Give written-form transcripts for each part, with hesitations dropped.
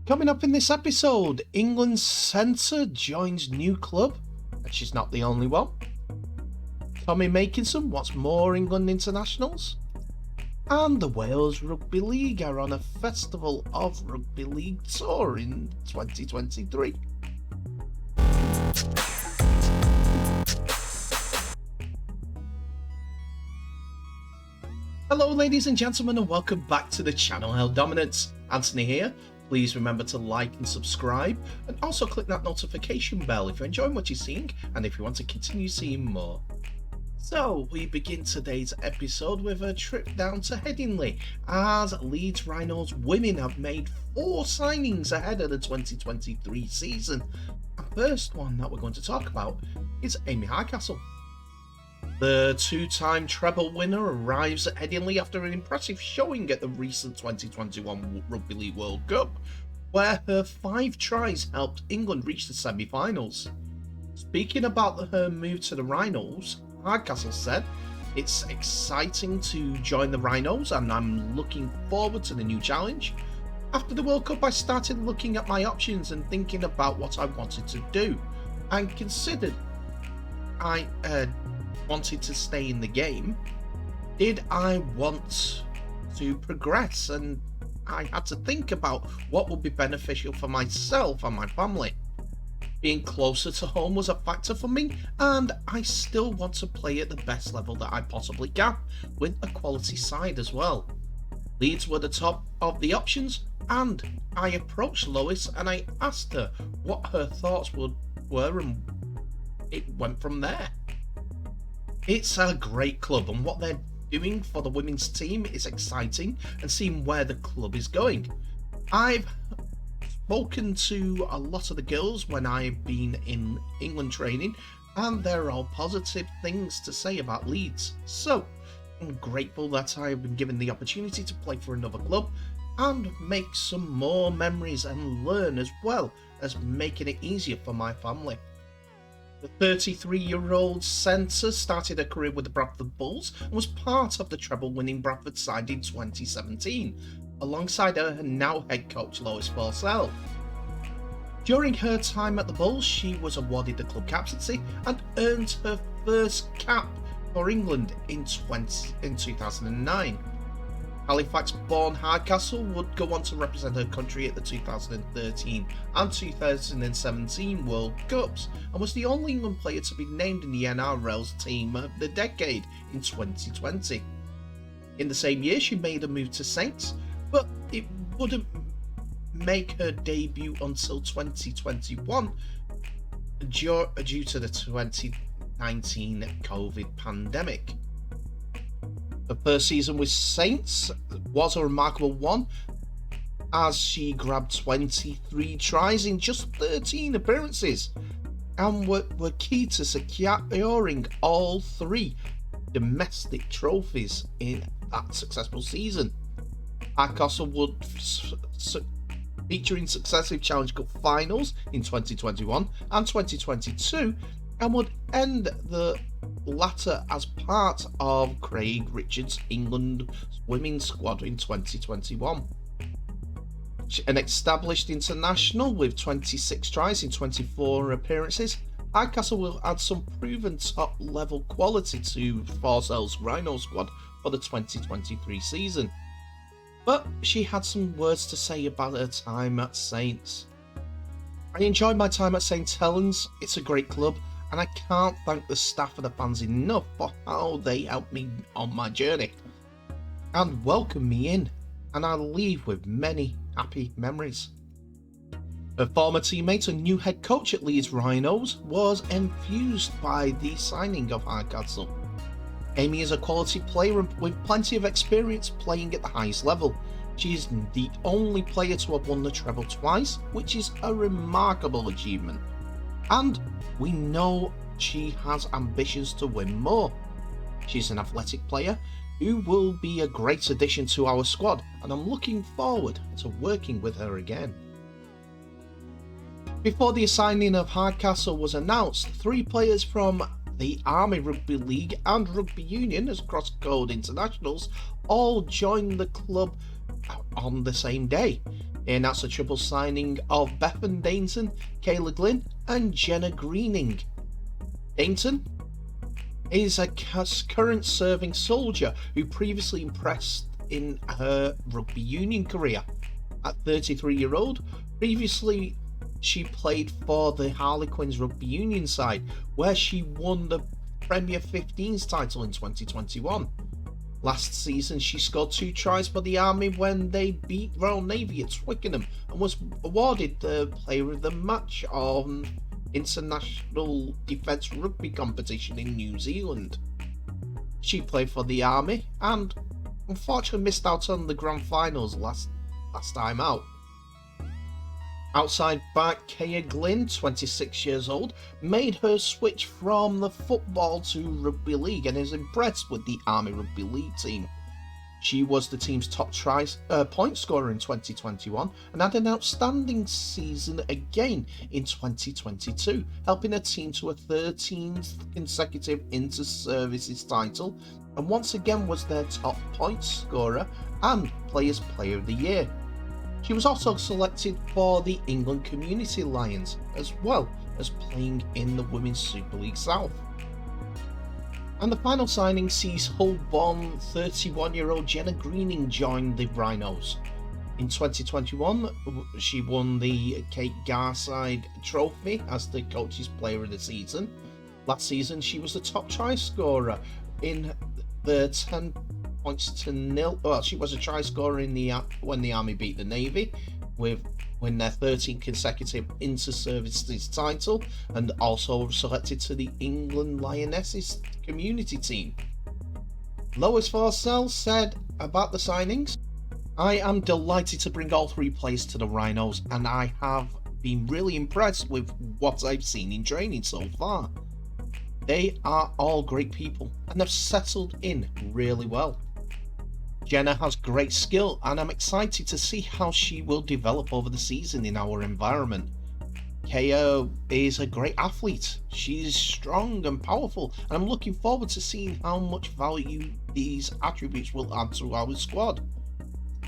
Coming up in this episode, England's centre joins new club, and she's not the only one. Tommy Makinson wants more England internationals. And the Wales Rugby League are on a Festival of Rugby League tour in 2023. Hello ladies and gentlemen, and welcome back to the channel Held Dominance. Anthony here. Please remember to like and subscribe, and also click that notification bell if you're enjoying what you're seeing and if you want to continue seeing more. So we begin today's episode with a trip down to Headingley, as Leeds Rhinos women have made 4 signings ahead of the 2023 season. The first one that we're going to talk about is Amy Hardcastle. The 2-time treble winner arrives at Headingley after an impressive showing at the recent 2021 Rugby League World Cup, where her 5 tries helped England reach the semi-finals. Speaking about her move to the Rhinos, Hardcastle said, "It's exciting to join the Rhinos and I'm looking forward to the new challenge. After the World Cup I started looking at my options and thinking about what I wanted to do, and considered I wanted to stay in the game. Did I want to progress? And I had to think about what would be beneficial for myself and my family. Being closer to home was a factor for me, and I still want to play at the best level that I possibly can, with a quality side as well. Leeds were the top of the options, and I approached Lois and I asked her what her thoughts were, and it went from there." It's a great club, and what they're doing for the women's team is exciting, and seeing where the club is going. I've spoken to a lot of the girls when I've been in England training, and they're all positive things to say about Leeds. So I'm grateful that I've been given the opportunity to play for another club and make some more memories and learn, as well as making it easier for my family. The 33-year-old centre started her career with the Bradford Bulls and was part of the treble-winning Bradford side in 2017, alongside her now head coach Lois Forsell. During her time at the Bulls, she was awarded the club captaincy and earned her first cap for England in 2009. Halifax-born Hardcastle would go on to represent her country at the 2013 and 2017 World Cups, and was the only England player to be named in the NRL's Team of the Decade in 2020. In the same year, she made a move to Saints, but it wouldn't make her debut until 2021 due to the 2019 COVID pandemic. Her first season with Saints was a remarkable one, as she grabbed 23 tries in just 13 appearances, and were key to securing all 3 domestic trophies in that successful season. Hardcastle would feature in successive Challenge Cup finals in 2021 and 2022, and would end the latter as part of Craig Richards' England women's squad in 2021. An established international with 26 tries in 24 appearances, Hardcastle will add some proven top-level quality to Forsell's Rhino squad for the 2023 season. But she had some words to say about her time at Saints. "I enjoyed my time at St Helens. It's a great club, and I can't thank the staff and the fans enough for how they helped me on my journey and welcomed me in, and I leave with many happy memories." Her former teammate and new head coach at Leeds Rhinos was enthused by the signing of Hardcastle. "Amy is a quality player with plenty of experience playing at the highest level. She is the only player to have won the treble twice, which is a remarkable achievement. And we know she has ambitions to win more. She's an athletic player who will be a great addition to our squad, and I'm looking forward to working with her again." Before the signing of Hardcastle was announced, 3 players from the Army Rugby League and Rugby Union as cross-code internationals all joined the club on the same day. They announced a triple signing of Bethan Dainton, Kayla Glynn and Jenna Greening. Dainton is a current serving soldier who previously impressed in her rugby union career. At 33-year-old, previously she played for the Harlequins rugby union side, where she won the Premier 15s title in 2021. Last season, she scored 2 tries for the Army when they beat Royal Navy at Twickenham and was awarded the Player of the Match on International Defence Rugby competition in New Zealand. She played for the Army and unfortunately missed out on the grand finals last time out. Outside back Kaya Glynn, 26 years old, made her switch from the football to rugby league and is impressed with the Army Rugby League team. She was the team's top point scorer in 2021 and had an outstanding season again in 2022, helping her team to a 13th consecutive inter-services title, and once again was their top point scorer and Players Player of the Year. She was also selected for the England Community Lions, as well as playing in the Women's Super League South. And the final signing sees Hull-born 31-year-old Jenna Greening join the Rhinos. In 2021, she won the Kate Garside Trophy as the Coach's Player of the Season. Last season, she was the top try scorer in the 10 points to nil. Well, she was a try scorer when the Army beat the Navy, win their 13th consecutive inter-services title, and also selected to the England Lionesses community team. Lois Forsell said about the signings, "I am delighted to bring all 3 players to the Rhinos, and I have been really impressed with what I've seen in training so far. They are all great people and have settled in really well. Jenna has great skill and I'm excited to see how she will develop over the season in our environment. Kaya is a great athlete. She is strong and powerful, and I'm looking forward to seeing how much value these attributes will add to our squad.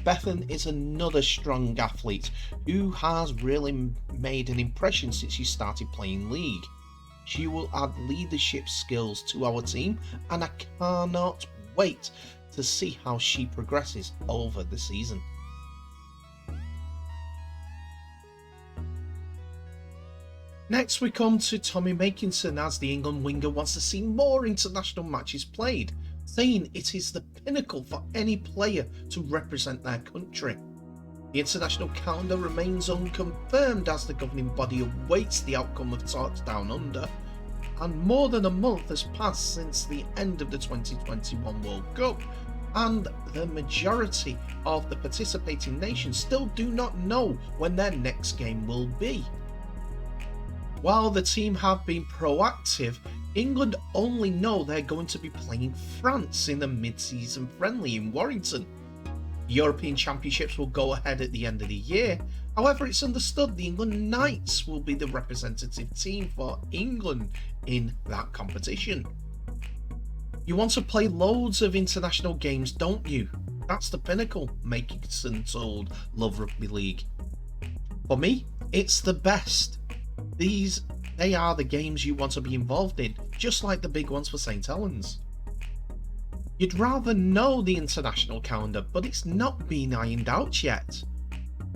Bethan is another strong athlete who has really made an impression since she started playing league. She will add leadership skills to our team, and I cannot wait to see how she progresses over the season." Next we come to Tommy Makinson, as the England winger wants to see more international matches played, saying it is the pinnacle for any player to represent their country. The international calendar remains unconfirmed as the governing body awaits the outcome of talks down under, and more than a month has passed since the end of the 2021 World Cup, and the majority of the participating nations still do not know when their next game will be. While the team have been proactive, England only know they're going to be playing France in the mid-season friendly in Warrington. The European Championships will go ahead at the end of the year. However, it's understood the England Knights will be the representative team for England in that competition. You want to play loads of international games, don't you? That's the pinnacle, Makinson told Love Rugby League. For me, it's the best. They are the games you want to be involved in, just like the big ones for St Helens. You'd rather know the international calendar, but it's not been ironed out yet.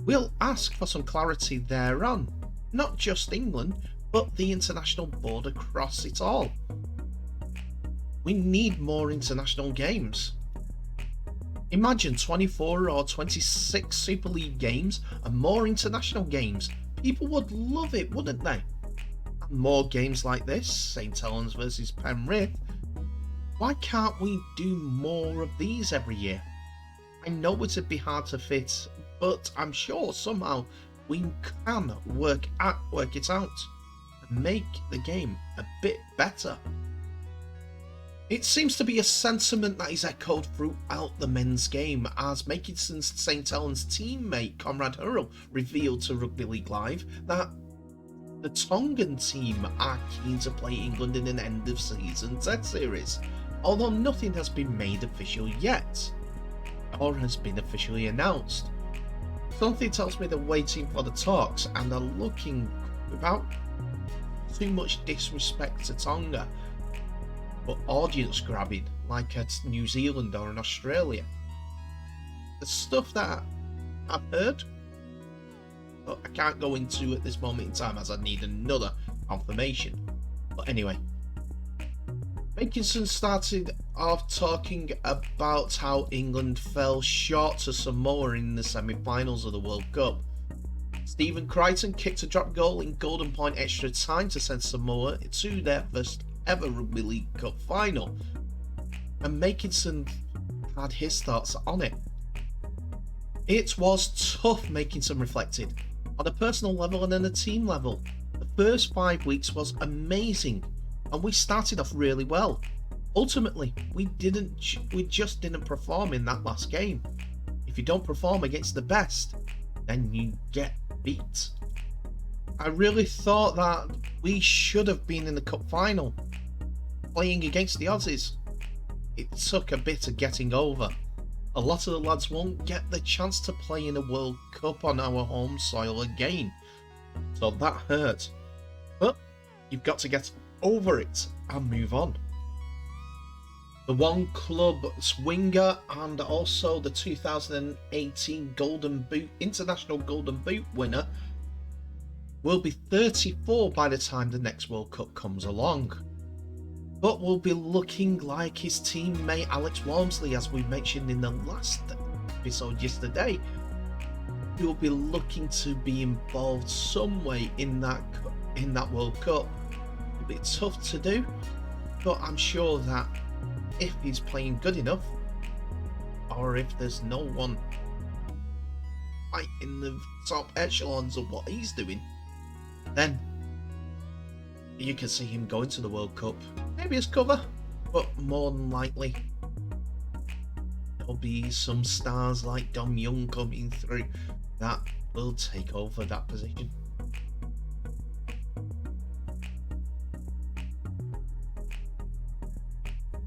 We'll ask for some clarity thereon, not just England, but the international board across it all. We need more international games. Imagine 24 or 26 Super League games and more international games. People would love it, wouldn't they? And more games like this, St Helens versus Penrith. Why can't we do more of these every year? I know it'd be hard to fit, but I'm sure somehow we can work it out and make the game a bit better. It seems to be a sentiment that is echoed throughout the men's game, as Makinson's St Helens teammate Conrad Hurrell revealed to Rugby League Live that the Tongan team are keen to play England in an end-of-season Test series, although nothing has been made official yet, or has been officially announced. Something tells me they're waiting for the talks and are looking, without too much disrespect to Tonga, but audience grabbing like at New Zealand or in Australia. The stuff that I've heard, but I can't go into at this moment in time as I need another confirmation. But anyway, Makinson started off talking about how England fell short to Samoa in the semi-finals of the World Cup. Stephen Crichton kicked a drop goal in golden point extra time to send Samoa to their first ever Rugby League Cup final, and Makinson had his thoughts on it. It was tough, Makinson reflected, on a personal level and on a team level. The first 5 weeks was amazing, and we started off really well. Ultimately, we just didn't perform in that last game. If you don't perform against the best, then you get beat. I really thought that we should have been in the cup final, playing against the Aussies. It took a bit of getting over. A lot of the lads won't get the chance to play in a World Cup on our home soil again, so that hurt. But you've got to get over it and move on. The one club winger and also the 2018 International Golden Boot winner will be 34 by the time the next World Cup comes along, but will be looking like his teammate Alex Walmsley, as we mentioned in the last episode yesterday. He will be looking to be involved some way in that World Cup. It'll be tough to do, but I'm sure that if he's playing good enough, or if there's no one right in the top echelons of what he's doing, then you can see him going to the World Cup. Maybe as cover, but more than likely there'll be some stars like Dom Young coming through that will take over that position.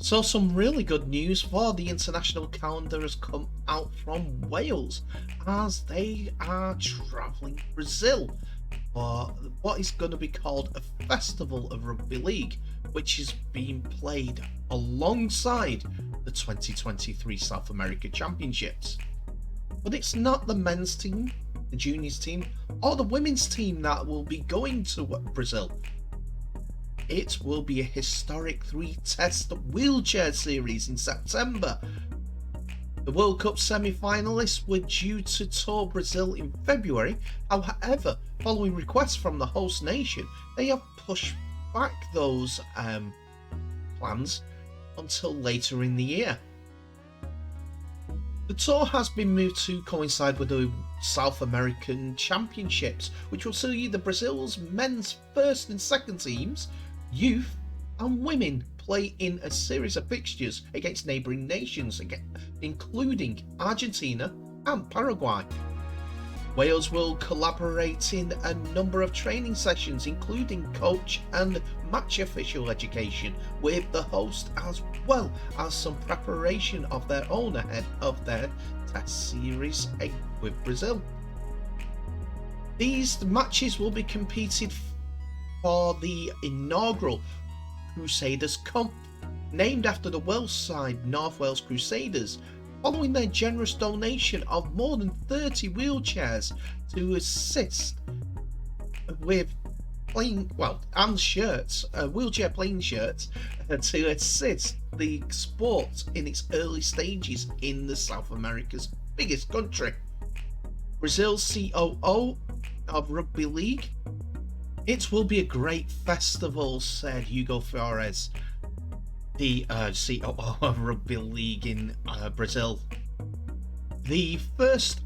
So some really good news for the international calendar has come out from Wales, as they are travelling Brazil for what is going to be called a Festival of Rugby League, which is being played alongside the 2023 South America Championships. But it's not the men's team, the juniors team, or the women's team that will be going to Brazil. It will be a historic 3-test wheelchair series in September. The World Cup semi-finalists were due to tour Brazil in February. However, following requests from the host nation, they have pushed back those plans until later in the year. The tour has been moved to coincide with the South American Championships, which will see the Brazil's men's first and second teams, youth and women play in a series of fixtures against neighbouring nations, including Argentina and Paraguay. Wales will collaborate in a number of training sessions, including coach and match official education with the host, as well as some preparation of their own ahead of their test series with Brazil. These matches will be competed for the inaugural Crusaders Cup, named after the Welsh side North Wales Crusaders, following their generous donation of more than 30 wheelchairs to assist with wheelchair playing shirts to assist the sport in its early stages in the South America's biggest country. Brazil's COO of Rugby League: "It will be a great festival," said Hugo Flores, the COO of Rugby League in Brazil. The first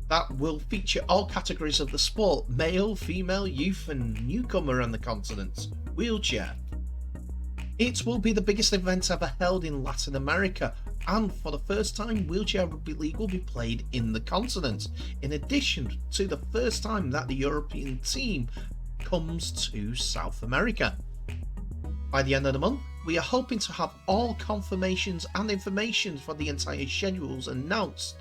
that will feature all categories of the sport: male, female, youth and newcomer on the continent, wheelchair. It will be the biggest event ever held in Latin America, and for the first time, wheelchair rugby league will be played in the continent, in addition to the first time that the European team comes to South America. By the end of the month, we are hoping to have all confirmations and information for the entire schedules announced.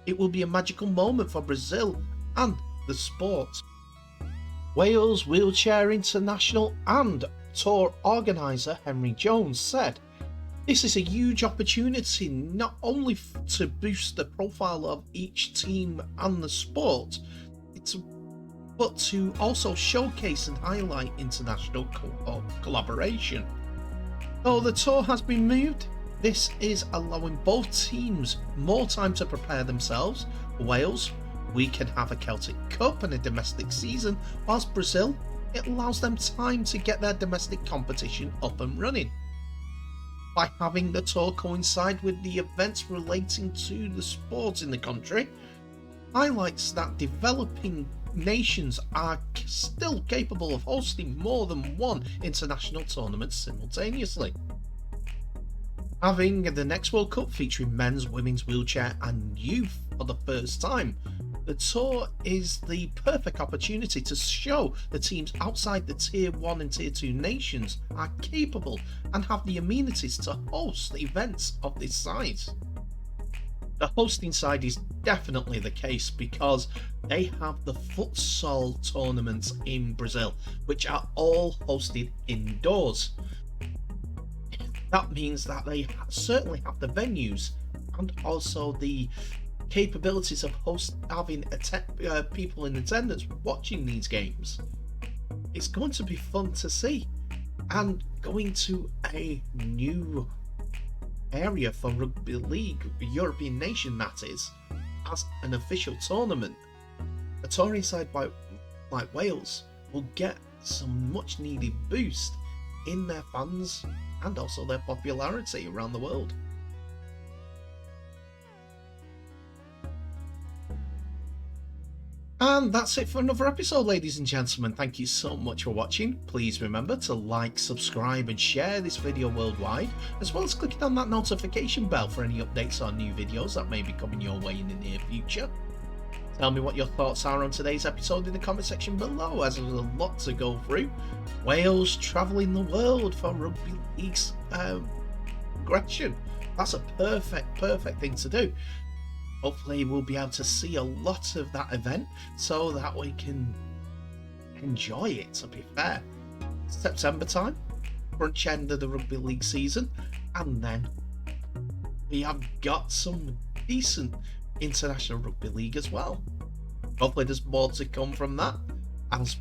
It will be a magical moment for Brazil and the sport. Wales Wheelchair International and tour organiser Henry Jones said, "This is a huge opportunity not only to boost the profile of each team and the sport, but to also showcase and highlight international collaboration. Though the tour has been moved, this is allowing both teams more time to prepare themselves. For Wales, we can have a Celtic Cup and a domestic season, whilst Brazil, it allows them time to get their domestic competition up and running. By having the tour coincide with the events relating to the sports in the country, highlights that developing nations are still capable of hosting more than one international tournament simultaneously. Having the next World Cup featuring men's, women's, wheelchair and youth for the first time, the tour is the perfect opportunity to show the teams outside the Tier 1 and Tier 2 nations are capable and have the amenities to host events of this size. The hosting side is definitely the case because they have the futsal tournaments in Brazil, which are all hosted indoors. That means that they certainly have the venues and also the capabilities of having people in attendance watching these games. It's going to be fun to see, and going to a new area for rugby league, a European nation that is, as an official tournament. A touring side like Wales will get some much needed boost in their fans and also their popularity around the world. And that's it for another episode, ladies and gentlemen. Thank you so much for watching. Please remember to like, subscribe and share this video worldwide, as well as clicking on that notification bell for any updates on new videos that may be coming your way in the near future. Tell me what your thoughts are on today's episode in the comment section below, as there's a lot to go through. Wales travelling the world for rugby league's progression. That's a perfect thing to do. Hopefully we'll be able to see a lot of that event so that we can enjoy it, to be fair. September time, crunch end of the rugby league season, and then we have got some decent international rugby league as well. Hopefully there's more to come from that, as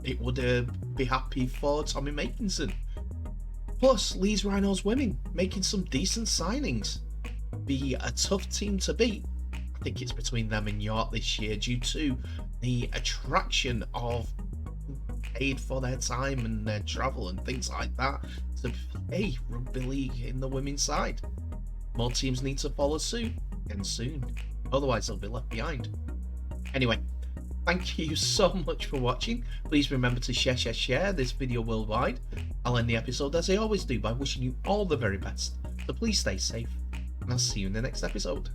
it would be happy for Tommy Makinson. Plus, Leeds Rhinos women making some decent signings. Be a tough team to beat. I think it's between them and York this year due to the attraction of paid for their time and their travel and things like that to play rugby league in the women's side. More teams need to follow suit, and soon, otherwise they'll be left behind. Anyway, thank you so much for watching. Please remember to share this video worldwide. I'll end the episode as I always do by wishing you all the very best. So please stay safe, and I'll see you in the next episode.